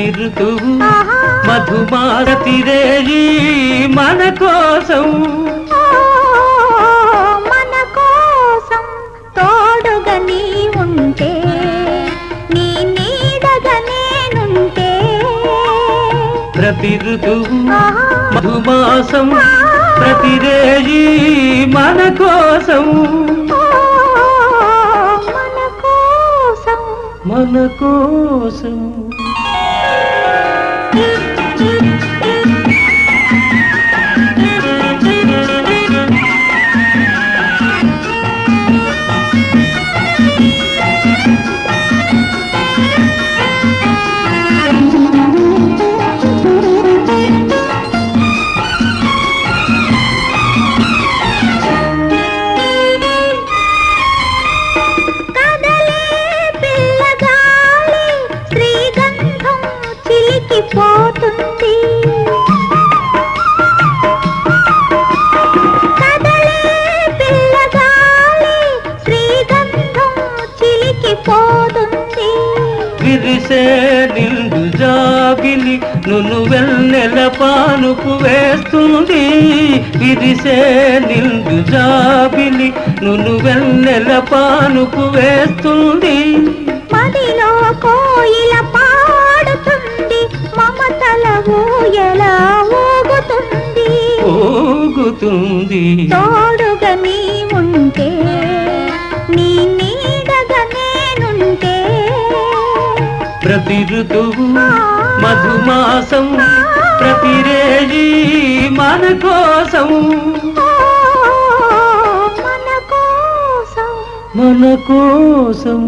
ప్రతి ఋతువు మధుమారతిరేయి మన కోసం మన కోసం తోడుగా నీ ఉంటే నీ నీడగా నేనుంటే ప్రతి ఋతువు మధుమాసం ప్రతిరేయి మన కోసం మన కోసం పోతుంది కదలే పిల్లగాలి శ్రీగంధం చిలికిపోతుంది విరిసే నిండు జాబిలి నును వెన్నెల పానుపు వేస్తుంది విరిసే నిండు జాబిలి నును వెన్నెల పానుపు వేస్తుంది మదిలో కోయిల పాడుతుంది మమతల ఊయలా ఊగుతుంది ఊగుతుంది తోడుగా నీ ఉంటే నీ నీడగా నేనుంటే ప్రతి ఋతువు మధుమాసం ప్రతిరేయి మన కోసం మన కోసం మన కోసం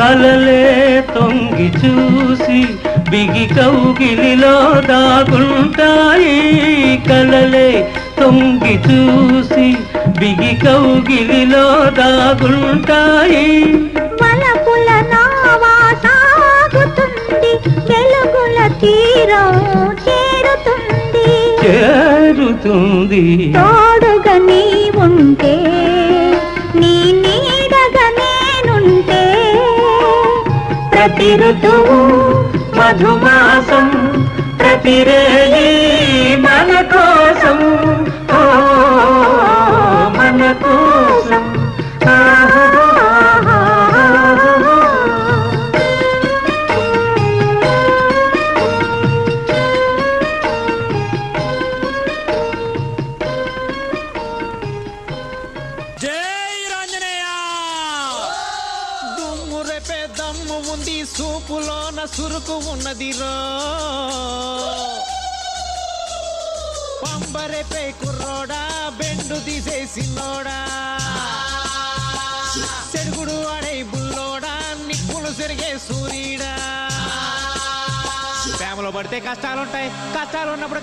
కలలే తొంగి చూసి బిగి కౌగిలిలో దాగుంటాయి కలలే తొంగి చూసి బిగి కౌగిలిలో దాగుంటాయి వలపుల నావా సాగుతుంది వెలుగుల తీరం చేరుతుంది తోడుగా నీ ఉంటే నీ నీడగా నేనుంటే ప్రతి ఋతువు మధుమాసం ప్రతిరేయి మన కోసం మన కోసం దమ్ము ఉంది సూపులోన సురుకు ఉన్నదిరో పంబరెపై కుర్రోడా బెండు తీసేసినోడా చెడుగుడు ఆడే బుల్లోడా నిప్పులు సెరిగే సూర్యుడా ప్రేమలో పడితే కష్టాలుంటాయి కష్టాలు ఉన్నప్పుడు